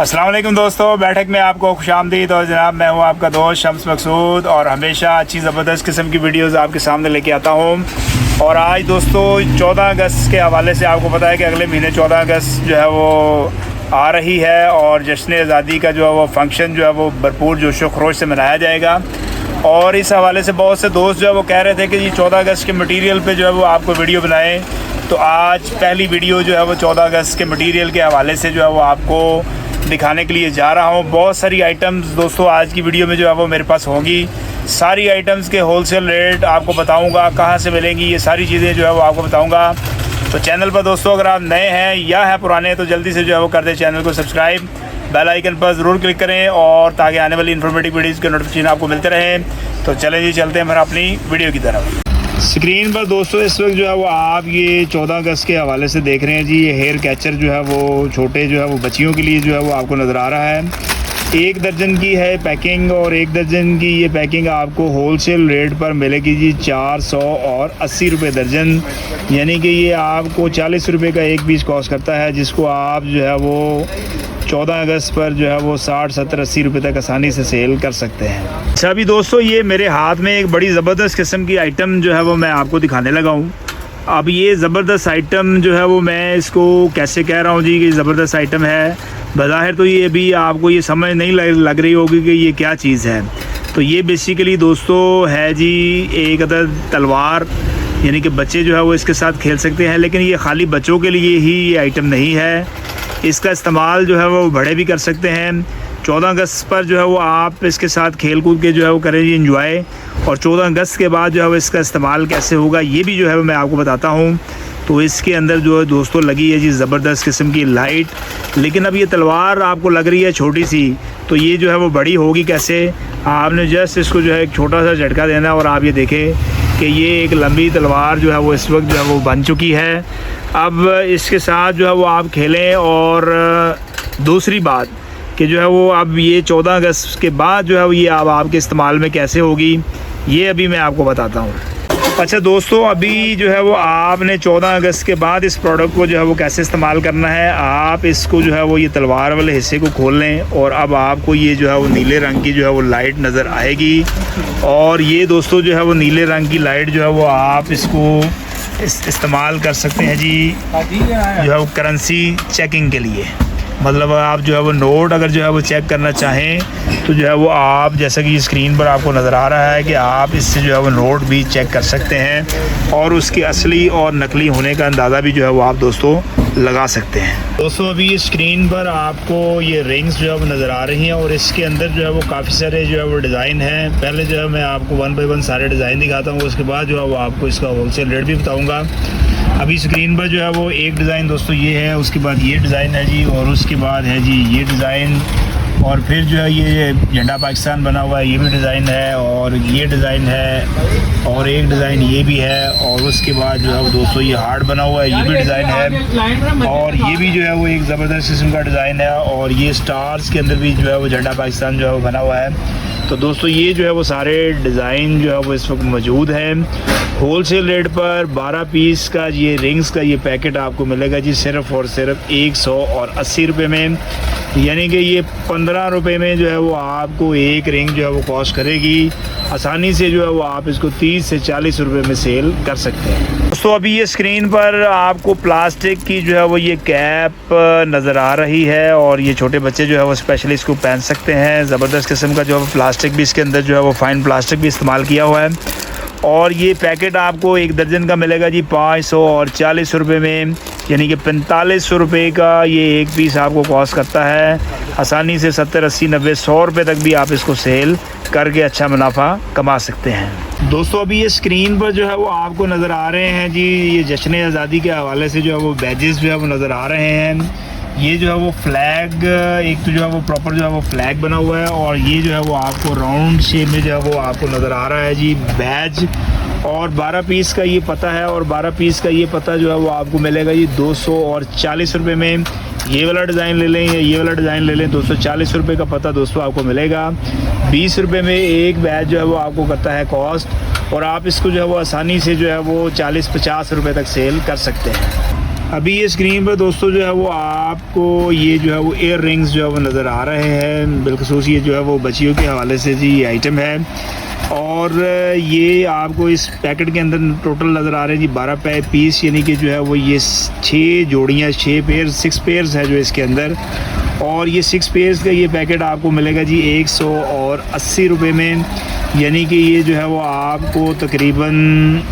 अस्सलाम वालेकुम दोस्तों, बैठक में आपको खुशामदीद। और जनाब मैं हूं आपका दोस्त शम्स मकसूद और हमेशा अच्छी ज़बरदस्त किस्म की वीडियोस आपके सामने लेके आता हूं। और आज दोस्तों 14 अगस्त के हवाले से आपको पता है कि अगले महीने 14 अगस्त जो है वो आ रही है और जश्न आज़ादी का जो है वो फंक्शन जो है वो भरपूर जोशो खरोश से मनाया जाएगा। और इस हवाले से बहुत से दोस्त जो है वो कह रहे थे कि ये 14 अगस्त के मटीरियल पे जो है वो आपको वीडियो बनाएं। तो आज पहली वीडियो जो है वो 14 अगस्त के मटीरियल के हवाले से जो है वो आपको दिखाने के लिए जा रहा हूँ। बहुत सारी आइटम्स दोस्तों आज की वीडियो में जो है वो मेरे पास होंगी। सारी आइटम्स के होलसेल रेट आपको बताऊँगा, कहाँ से मिलेंगी, ये सारी चीज़ें जो है वो आपको बताऊँगा। तो चैनल पर दोस्तों अगर आप नए हैं या हैं पुराने तो जल्दी से जो है वो कर दें चैनल को सब्सक्राइब, बेल आइकन पर ज़रूर क्लिक करें और ताकि आने वाली इन्फॉर्मेटिव वीडियोज़ के नोटिफिकेशन आपको मिलते रहें। तो चलें जी, चलते हैं फिर अपनी वीडियो की तरफ। स्क्रीन पर दोस्तों इस वक्त जो है वो आप ये 14 अगस्त के हवाले से देख रहे हैं जी। ये हेयर कैचर जो है वो छोटे जो है वो बच्चियों के लिए जो है वो आपको नज़र आ रहा है। 1 दर्जन की है पैकिंग और 1 दर्जन की ये पैकिंग आपको होलसेल रेट पर मिलेगी जी 400 और 80 रुपये दर्जन। यानी कि ये आपको 40 रुपये का एक पीस कॉस्ट करता है, जिसको आप जो है वो 14 अगस्त पर जो है वो 60, 70, 80 रुपये तक आसानी से सेल कर सकते हैं। अच्छा अभी दोस्तों ये मेरे हाथ में एक बड़ी ज़बरदस्त किस्म की आइटम जो है वो मैं आपको दिखाने लगा हूँ। अब ये ज़बरदस्त आइटम जो है वो मैं इसको कैसे कह रहा हूँ जी कि ज़बरदस्त आइटम है। बज़ाहिर तो ये भी आपको ये समझ नहीं लग रही होगी कि ये क्या चीज़ है। तो ये बेसिकली दोस्तों है जी एक अदद तलवार, यानी कि बच्चे जो है वो इसके साथ खेल सकते हैं। लेकिन ये खाली बच्चों के लिए ही ये आइटम नहीं है, इसका इस्तेमाल जो है वो बड़े भी कर सकते हैं। 14 अगस्त पर जो है वो आप इसके साथ खेल कूद के जो है वो करें जी इंजॉय। और 14 अगस्त के बाद जो है वो इसका इस्तेमाल कैसे होगा ये भी जो है मैं आपको बताता हूँ। तो इसके अंदर जो है दोस्तों लगी है जी ज़बरदस्त किस्म की लाइट। लेकिन अब ये तलवार आपको लग रही है छोटी सी, तो ये जो है वो बड़ी होगी कैसे। आपने जस्ट इसको जो है एक छोटा सा झटका देना और आप ये देखें कि ये एक लंबी तलवार जो है वो इस वक्त जो है वो बन चुकी है। अब इसके साथ जो है वो आप खेलें। और दूसरी बात कि जो है वो अब ये 14 अगस्त के बाद जो है वो ये अब आपके इस्तेमाल में कैसे होगी ये अभी मैं आपको बताता हूँ। अच्छा दोस्तों अभी जो है वो आपने 14 अगस्त के बाद इस प्रोडक्ट को जो है वो कैसे इस्तेमाल करना है। आप इसको जो है वो ये तलवार वाले हिस्से को खोल लें और अब आपको ये जो है वो नीले रंग की जो है वो लाइट नज़र आएगी। और ये दोस्तों जो है वो नीले रंग की लाइट जो है वो आप इसको इस्तेमाल कर सकते हैं जी जो है वो करेंसी चेकिंग के लिए। मतलब आप जो है वो नोट अगर जो है वो चेक करना चाहें तो जो है वो आप जैसा कि स्क्रीन पर आपको नज़र आ रहा है कि आप इससे जो है वो नोट भी चेक कर सकते हैं और उसके असली और नकली होने का अंदाज़ा भी जो है वो आप दोस्तों लगा सकते हैं। दोस्तों अभी ये स्क्रीन पर आपको ये रिंग्स जो है वो नज़र आ रही हैं और इसके अंदर जो है वो काफ़ी सारे जो है वो डिज़ाइन हैं। पहले जो है मैं आपको 1 बाय 1 सारे डिज़ाइन दिखाता हूँ, उसके बाद जो है वो आपको इसका होलसेल रेट भी बताऊँगा। अभी स्क्रीन पर जो है वो एक डिज़ाइन दोस्तों ये है, उसके बाद ये डिज़ाइन है जी, और उसके बाद है जी ये डिज़ाइन, और फिर जो है ये झंडा पाकिस्तान बना हुआ है ये भी डिज़ाइन है, और ये डिज़ाइन है, और एक डिज़ाइन ये भी है, और उसके बाद जो है वो दोस्तों ये हार्ट बना हुआ है ये भी डिज़ाइन है, और ये भी जो है वो एक ज़बरदस्त किस्म का डिज़ाइन है, और ये स्टार्स के अंदर भी जो है वो झंडा पाकिस्तान जो है वो बना हुआ है। तो दोस्तों ये जो है वो सारे डिज़ाइन जो है वो इस वक्त मौजूद हैं। होलसेल रेट पर 12 पीस का ये रिंग्स का ये पैकेट आपको मिलेगा जी सिर्फ़ और सिर्फ 180 रुपये में। यानी कि ये 15 रुपये में जो है वो आपको एक रिंग जो है वो कॉस्ट करेगी। आसानी से जो है वो आप इसको 30 से 40 रुपये में सेल कर सकते हैं। दोस्तों अभी ये स्क्रीन पर आपको प्लास्टिक की जो है वो ये कैप नज़र आ रही है और ये छोटे बच्चे जो है वो स्पेशली इसको पहन सकते हैं। ज़बरदस्त किस्म का जो है प्लास्टिक भी इसके अंदर जो है वो फ़ाइन प्लास्टिक भी इस्तेमाल किया हुआ है। और ये पैकेट आपको 1 दर्जन का मिलेगा जी 540 रुपये में, यानी कि 45 रुपये का ये एक पीस आपको कॉस्ट करता है। आसानी से 70, 80, 90, 100 रुपये तक भी आप इसको सेल करके अच्छा मुनाफा कमा सकते हैं। दोस्तों अभी ये स्क्रीन पर जो है वो आपको नज़र आ रहे हैं जी ये जश्न आज़ादी के हवाले से जो है वो बैजेस जो है वो नज़र आ रहे हैं। ये जो है वो फ्लैग एक तो जो है वो प्रॉपर जो है वो फ्लैग बना हुआ है, और ये जो है वो आपको राउंड शेप में जो है वो आपको नज़र आ रहा है जी बैज। और 12 पीस का ये पता है, और 12 पीस का ये पता जो है वो आपको मिलेगा जी 240 रुपये में। ये वाला डिज़ाइन ले लें या ये वाला डिज़ाइन ले लें, 240 रुपये का पता दोस्तों आपको मिलेगा। 20 रुपये में एक बैच जो है वो आपको करता है कॉस्ट, और आप इसको जो है वो आसानी से जो है वो 40-50 रुपये तक सेल कर सकते हैं। अभी ये स्क्रीन पर दोस्तों जो है वो आपको ये जो है वो एयर रिंग्स जो है वो नज़र आ रहे हैं। बिलखसूस ये जो है वो बच्चियों के हवाले से जी ये आइटम है। और ये आपको इस पैकेट के अंदर टोटल नज़र आ रहे हैं जी 12 पीस, यानी कि जो है वो ये 6 जोड़ियाँ 6 पेयर्स है जो इसके अंदर। और ये 6 पेयर्स का ये पैकेट आपको मिलेगा जी 180 रुपये में, यानी कि ये जो है वो आपको तकरीबन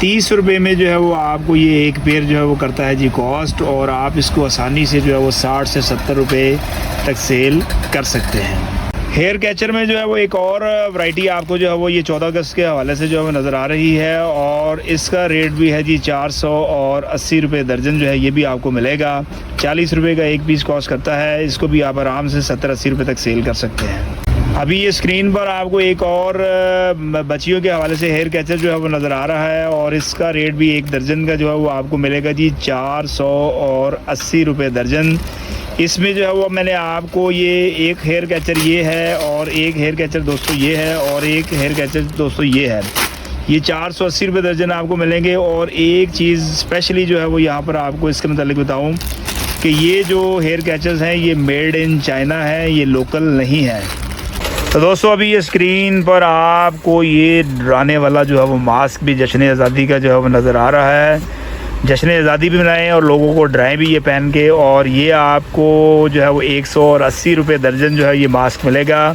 30 रुपये में जो है वो आपको ये एक पेयर जो है वो करता है जी कॉस्ट। और आप इसको आसानी से जो है वो 60 से 70 रुपये तक सेल कर सकते हैं। हेयर कैचर में जो है वो एक और वैरायटी आपको जो है वो ये 14 अगस्त के हवाले से जो है वो नज़र आ रही है। और इसका रेट भी है जी 480 रुपये दर्जन जो है ये भी आपको मिलेगा। 40 रुपये का एक पीस कॉस्ट करता है। इसको भी आप आराम से 70-80 रुपये तक सेल कर सकते हैं। अभी ये स्क्रीन पर आपको एक और बच्चियों के हवाले से हेयर कैचर जो है वो नज़र आ रहा है। और इसका रेट भी एक दर्जन का जो है वो आपको मिलेगा जी 480 रुपये दर्जन। इसमें जो है वो मैंने आपको ये एक हेयर कैचर ये है, और एक हेयर कैचर दोस्तों ये है, और एक हेयर कैचर दोस्तों ये है। ये 480 रुपये दर्जन आपको मिलेंगे। और एक चीज़ स्पेशली जो है वो यहाँ पर आपको इसके मतलब बताऊँ कि ये जो हेयर कैचर्स हैं ये मेड इन चाइना है, ये लोकल नहीं है। तो दोस्तों अभी ये स्क्रीन पर आपको ये डराने वाला जो है वो मास्क भी जश्न आज़ादी का जो है वो नज़र आ रहा है। जश्न आज़ादी भी मनाएं और लोगों को डराएं भी ये पहन के। और ये आपको जो है वो 180 रुपये दर्जन जो है ये मास्क मिलेगा।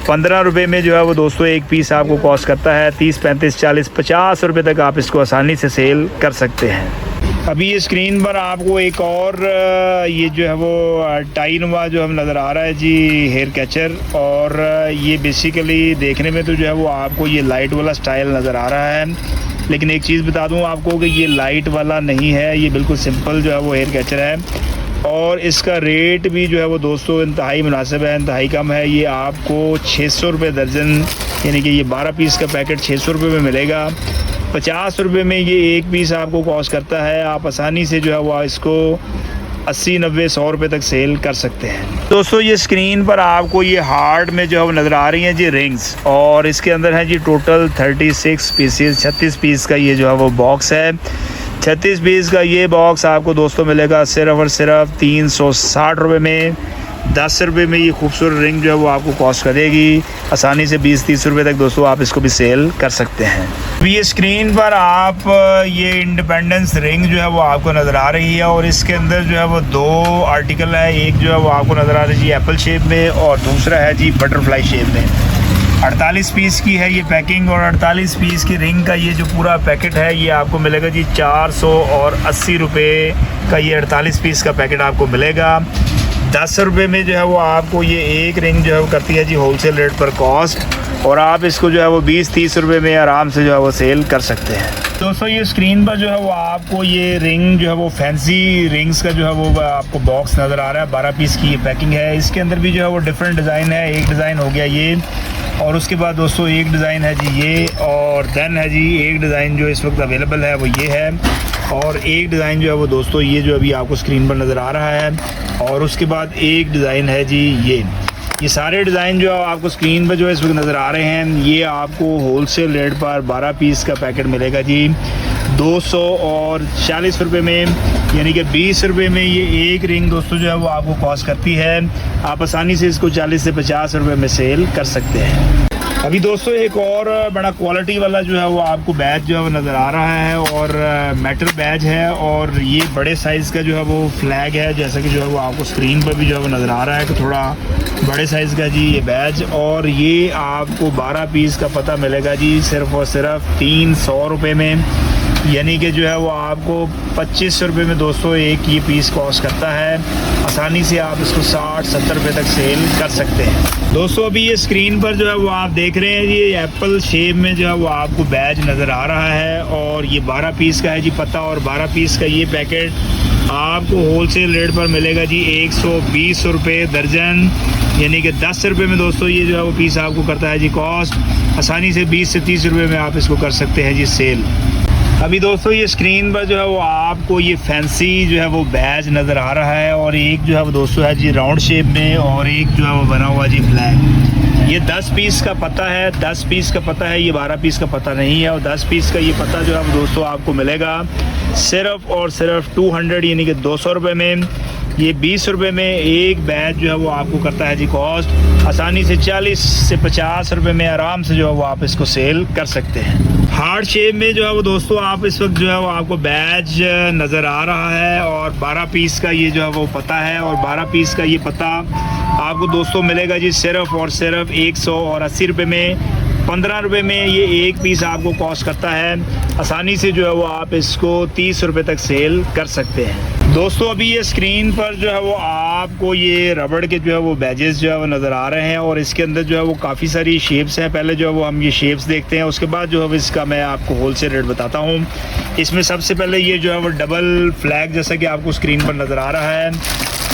15 रुपये में जो है वो दोस्तों एक पीस आपको कॉस्ट करता है। 30, 35, 40, 50 रुपये तक आप इसको आसानी से सेल कर सकते हैं। अभी ये स्क्रीन पर आपको एक और ये जो है वो टाइनवा जो हम नज़र आ रहा है जी हेयर कैचर। और ये बेसिकली देखने में तो जो है वो आपको ये लाइट वाला स्टाइल नज़र आ रहा है, लेकिन एक चीज़ बता दूं आपको कि ये लाइट वाला नहीं है, ये बिल्कुल सिंपल जो है वो हेयर कैचर है। और इसका रेट भी जो है वो दोस्तों इंतहाई मुनासिब है, इंतहाई कम है। ये आपको 600 रुपये दर्जन, यानी कि ये 12 पीस का पैकेट 600 रुपये में मिलेगा। 50 रुपये में ये एक पीस आपको कॉस्ट करता है। आप आसानी से जो है वो इसको 80, 90, 100 रुपये तक सेल कर सकते हैं। दोस्तों ये स्क्रीन पर आपको ये हार्ड में जो है वो नज़र आ रही हैं जी रिंग्स। और इसके अंदर है जी टोटल 36 पीसेस, 36 पीस का ये जो है वो बॉक्स है। 36 पीस का ये बॉक्स आपको दोस्तों मिलेगा सिर्फ और सिर्फ 360 रुपये में। 10 रुपये में ये खूबसूरत रिंग जो है वो आपको कॉस्ट करेगी। आसानी से 20-30 रुपये तक दोस्तों आप इसको भी सेल कर सकते हैं। अभी ये स्क्रीन पर आप ये इंडिपेंडेंस रिंग जो है वो आपको नज़र आ रही है। और इसके अंदर जो है वो 2 आर्टिकल है। एक जो है वो आपको नज़र आ रही है जी एप्पल शेप में, और दूसरा है जी बटरफ्लाई शेप में। 48 पीस की है ये पैकिंग। और 48 पीस की रिंग का ये जो पूरा पैकेट है ये आपको मिलेगा जी 480 रुपये का ये 48 पीस का पैकेट आपको मिलेगा। 10 रुपये में जो है वो आपको ये एक रिंग जो है वो करती है जी होलसेल रेट पर कॉस्ट। और आप इसको जो है वो 20-30 रुपये में आराम से जो है वो सेल कर सकते हैं। दोस्तों ये स्क्रीन पर जो है वो आपको ये रिंग जो है वो फैंसी रिंग्स का जो है वो आपको बॉक्स नज़र आ रहा है। 12 पीस की ये पैकिंग है। इसके अंदर भी जो है वो डिफरेंट डिज़ाइन है। एक डिज़ाइन हो गया ये, और उसके बाद दोस्तों एक डिज़ाइन है जी ये, और देन है जी एक डिज़ाइन जो इस वक्त अवेलेबल है वो ये है। और एक डिज़ाइन जो है वो दोस्तों ये जो अभी आपको स्क्रीन पर नज़र आ रहा है। और उसके बाद एक डिज़ाइन है जी ये सारे डिज़ाइन जो आपको स्क्रीन पर जो है इस वक्त नज़र आ रहे हैं ये आपको होलसेल रेट पर 12 पीस का पैकेट मिलेगा जी 240 रुपये में, यानी कि 20 रुपये में ये एक रिंग दोस्तों जो है वो आपको कॉस्ट करती है। आप आसानी से इसको 40 से 50 रुपये में सेल कर सकते हैं। अभी दोस्तों एक और बड़ा क्वालिटी वाला जो है वो आपको बैच जो है वो नज़र आ रहा है। और मेटल बैच है। और ये बड़े साइज़ का जो है वो फ्लैग है, जैसा कि जो है वो आपको स्क्रीन पर भी जो है वो नज़र आ रहा है कि थोड़ा बड़े साइज़ का जी ये बैच। और ये आपको 12 पीस का पता मिलेगा जी सिर्फ और सिर्फ 300 रुपये में, यानी कि जो है वो आपको 25 रुपये में दोस्तों एक ये पीस कॉस्ट करता है। आसानी से आप इसको 60-70 रुपये तक सेल कर सकते हैं। दोस्तों अभी ये स्क्रीन पर जो है वो आप देख रहे हैं ये एप्पल शेप में जो है वो आपको बैच नज़र आ रहा है। और ये 12 पीस का है जी पत्ता। और 12 पीस का ये पैकेट आपको होलसेल रेट पर मिलेगा जी 120 रुपये दर्जन, यानी कि 10 रुपये में दोस्तों ये जो है वो पीस आपको करता है जी कॉस्ट। आसानी से 20 से 30 रुपये में आप इसको कर सकते हैं जी सेल। अभी दोस्तों ये स्क्रीन पर जो है वो आपको ये फैंसी जो है वो बैच नज़र आ रहा है। और एक जो है वो दोस्तों है जी राउंड शेप में, और एक जो है वो बना हुआ जी फ्लैग। ये 10 पीस का पता है, 10 पीस का पता है, ये 12 पीस का पता नहीं है। और 10 पीस का ये पता जो है दोस्तों आपको मिलेगा सिर्फ और सिर्फ 200 यानी कि 200 रुपये में। ये 20 रुपये में एक बैच जो है वो आपको करता है जी कॉस्ट। आसानी से 40 से 50 रुपये में आराम से जो है वो आप इसको सेल कर सकते हैं। हार्ड शेप में जो है वो दोस्तों आप इस वक्त जो है वो आपको बैच नज़र आ रहा है और 12 पीस का ये जो है वो पता है। और 12 पीस का ये पता आपको दोस्तों मिलेगा जी सिर्फ और सिर्फ 180 रुपये में। 15 रुपये में ये एक पीस आपको कॉस्ट करता है। आसानी से जो है वो आप इसको 30 रुपये तक सेल कर सकते हैं। दोस्तों अभी ये स्क्रीन पर जो है वो आपको ये रबड़ के जो है वो बैजेस जो है वो नज़र आ रहे हैं और इसके अंदर जो है वो काफ़ी सारी शेप्स हैं। पहले जो है वो हम ये शेप्स देखते हैं, उसके बाद जो है इसका मैं आपको होलसेल रेट बताता हूँ। इसमें सबसे पहले ये जो है वो डबल फ्लैग जैसा कि आपको स्क्रीन पर नज़र आ रहा है।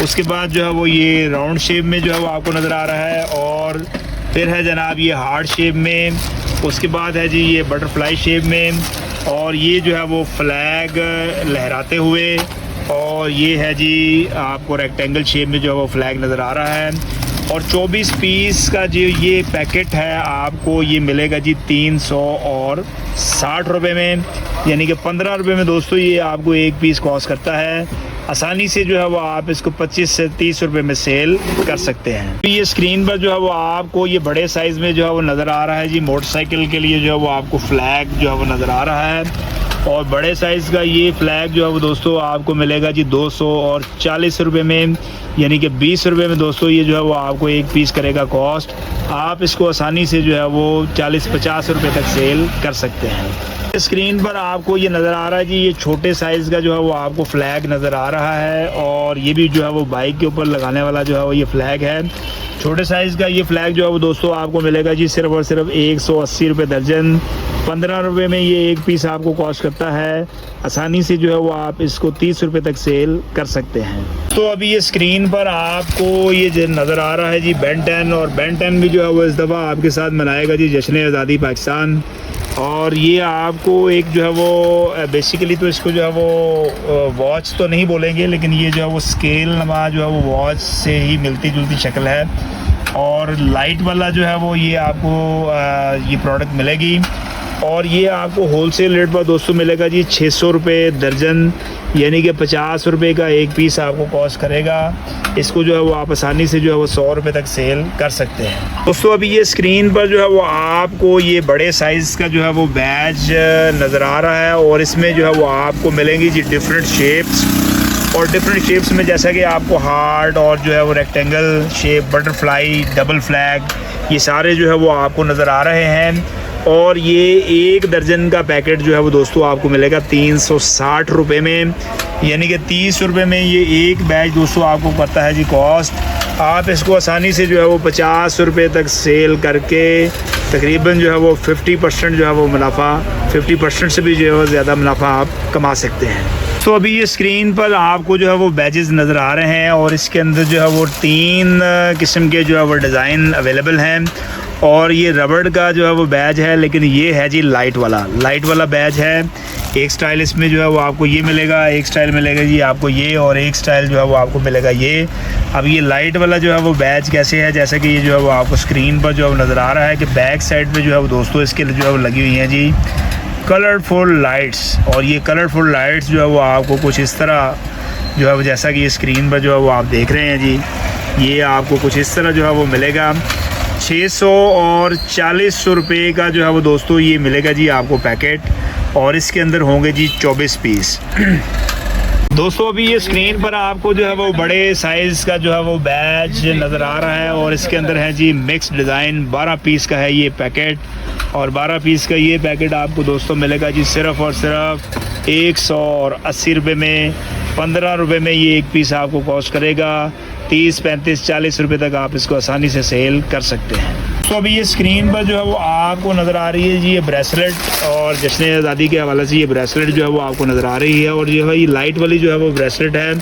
उसके बाद जो है वो ये राउंड शेप में जो है वो आपको नज़र आ रहा है और फिर है जनाब ये हार्ड शेप में। उसके बाद है जी ये बटरफ्लाई शेप में और ये जो है वो फ्लैग लहराते हुए और ये है जी आपको रेक्टेंगल शेप में जो है वो फ्लैग नज़र आ रहा है। और 24 पीस का जो ये पैकेट है आपको ये मिलेगा जी 360 रुपये में, यानी कि 15 रुपये में दोस्तों ये आपको एक पीस कॉस्ट करता है। आसानी से जो है वो आप इसको 25 से 30 रुपये में सेल कर सकते हैं। ये स्क्रीन पर जो है वो आपको ये बड़े साइज़ में जो है वो नज़र आ रहा है जी। मोटरसाइकिल के लिए जो है वो आपको फ्लैग जो है वो नज़र आ रहा है और बड़े साइज़ का ये फ्लैग जो है वो दोस्तों आपको मिलेगा जी 240 रुपये में, यानी कि 20 रुपये में दोस्तों ये जो है वो आपको एक पीस करेगा कॉस्ट। आप इसको आसानी से जो है वो 40-50 रुपये तक सेल कर सकते हैं। स्क्रीन पर आपको ये नज़र आ रहा है जी ये छोटे साइज़ का जो है वो आपको फ्लैग नज़र आ रहा है और ये भी जो है वो बाइक के ऊपर लगाने वाला जो है वो ये फ्लैग है। छोटे साइज़ का ये फ्लैग जो है वो दोस्तों आपको मिलेगा जी सिर्फ और सिर्फ 180 रुपये दर्जन। 15 रुपये में ये एक पीस आपको कॉस्ट करता है। आसानी से जो है वो आप इसको 30 रुपये तक सेल कर सकते हैं। तो अभी ये स्क्रीन पर आपको ये जो नज़र आ रहा है जी Ben 10 और Ben 10 भी जो है वो इस दफ़ा आपके साथ मनाएगा जी जश्न आज़ादी पाकिस्तान। और ये आपको एक जो है वो बेसिकली तो इसको जो है वो वॉच तो नहीं बोलेंगे, लेकिन ये जो है वो स्केल नमा जो है वो वॉच से ही मिलती जुलती शक्ल है। और लाइट वाला जो है वो ये आपको ये प्रोडक्ट मिलेगी और ये आपको होलसेल रेट पर दोस्तों मिलेगा जी 600 रुपये दर्जन, यानी कि 50 रुपये का एक पीस आपको कॉस्ट करेगा। इसको जो है वो आप आसानी से जो है वो 100 रुपये तक सेल कर सकते हैं। दोस्तों अभी ये स्क्रीन पर जो है वो आपको ये बड़े साइज़ का जो है वो बैच नज़र आ रहा है और इसमें जो है वो आपको मिलेंगी जी डिफरेंट शेप्स। और डिफरेंट शेप्स में जैसा कि आपको हार्ट और जो है वो rectangle shape, butterfly, double flag, ये सारे जो है वो आपको नज़र आ रहे हैं। और ये एक दर्जन का पैकेट जो है वो दोस्तों आपको मिलेगा 360 रुपये में, यानी कि 30 रुपये में ये एक बैच दोस्तों आपको करता है जी कॉस्ट। आप इसको आसानी से जो है वो 50 रुपये तक सेल करके तकरीबन जो है वो 50% जो है वो मुनाफा, 50% से भी जो है वो ज़्यादा मुनाफा आप कमा सकते हैं। तो अभी ये स्क्रीन पर आपको जो है वो बैजेस नज़र आ रहे हैं और इसके अंदर जो है वो 3 किस्म के जो है वो डिज़ाइन अवेलेबल हैं। और ये रबड़ का जो है वो बैज है, लेकिन ये है जी लाइट वाला बैज है। एक स्टाइल इसमें जो है वो आपको ये मिलेगा, एक स्टाइल मिलेगा जी आपको ये, और एक स्टाइल जो है वो आपको मिलेगा ये। अब ये लाइट वाला जो है वो बैज कैसे है, जैसे कि ये जो है वो आपको स्क्रीन पर जो है नज़र आ रहा है कि बैक साइड पे जो है वो दोस्तों इसके जो है वो लगी हुई हैं जी कलरफुल लाइट्स। और ये कलरफुल लाइट्स जो है वो आपको कुछ इस तरह जो है वो, जैसा कि ये स्क्रीन पर जो है वो आप देख रहे हैं जी, ये आपको कुछ इस तरह जो है वो मिलेगा। 640 रुपये का जो है वो दोस्तों ये मिलेगा जी आपको पैकेट और इसके अंदर होंगे जी 24 पीस। दोस्तों अभी ये स्क्रीन पर आपको जो है वो बड़े साइज़ का जो है वो बैच नज़र आ रहा है और इसके अंदर है जी मिक्स डिज़ाइन। 12 पीस का है ये पैकेट और 12 पीस का ये पैकेट आपको दोस्तों मिलेगा जी सिर्फ़ और सिर्फ 180 रुपये में। 15 रुपये में ये एक पीस आपको कॉस्ट करेगा। 30, 35, 40 रुपये तक आप इसको आसानी से सेल कर सकते हैं। तो अभी ये स्क्रीन पर जो है वो आपको नज़र आ रही है जी ये ब्रेसलेट, और जश्न आज़ादी के हवाले से ये ब्रेसलेट जो है वो आपको नज़र आ रही है। और जो है ये लाइट वाली जो है वो ब्रेसलेट है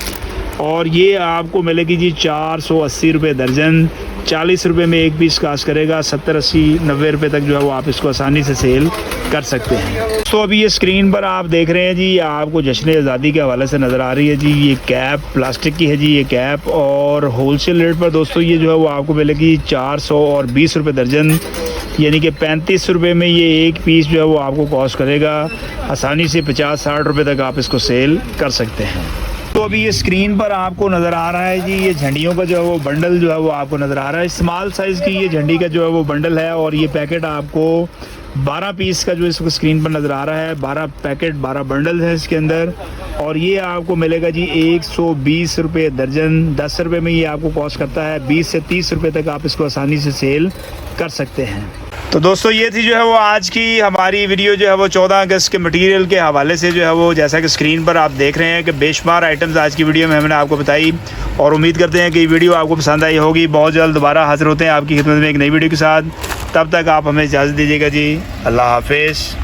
और ये आपको मिलेगी जी 480 रुपये दर्जन। 40 रुपये में एक पीस कास्ट करेगा। 70, 80, 90 रुपये तक जो है वो आप इसको आसानी से सेल कर सकते हैं। तो अभी ये स्क्रीन पर आप देख रहे हैं जी, आपको जश्न आज़ादी के हवाले से नज़र आ रही है जी। ये कैप प्लास्टिक की है जी, ये कैप, और होलसेल रेट पर दोस्तों ये जो है वो आपको मिलेगी 420 रुपये दर्जन, यानी कि 35 रुपये में ये एक पीस जो है वो आपको कॉस्ट करेगा। आसानी से 50-60 रुपये तक आप इसको सेल कर सकते हैं। तो अभी ये स्क्रीन पर आपको नज़र आ रहा है जी, ये झंडियों का जो है वो बंडल जो है वो आपको नज़र आ रहा है। स्मॉल साइज़ की ये झंडी का जो है वो बंडल है, और ये पैकेट आपको 12 पीस का जो इसको स्क्रीन पर नज़र आ रहा है। 12 पैकेट, 12 बंडल है इसके अंदर, और ये आपको मिलेगा जी 120 रुपये दर्जन। 10 रुपये में ये आपको कॉस्ट करता है। 20 से 30 रुपये तक आप इसको आसानी से सेल कर सकते हैं। तो दोस्तों ये थी जो है वो आज की हमारी वीडियो जो है वो 14 अगस्त के मटेरियल के हवाले से जो है वो, जैसा कि स्क्रीन पर आप देख रहे हैं कि बेशुमार आइटम्स आज की वीडियो में हमने आपको बताई, और उम्मीद करते हैं कि ये वीडियो आपको पसंद आई होगी। बहुत जल्द दोबारा हाजिर होते हैं आपकी खिदमत में एक नई वीडियो के साथ। तब तक आप हमें इजाज़त दीजिएगा जी। अल्लाह हाफिज़।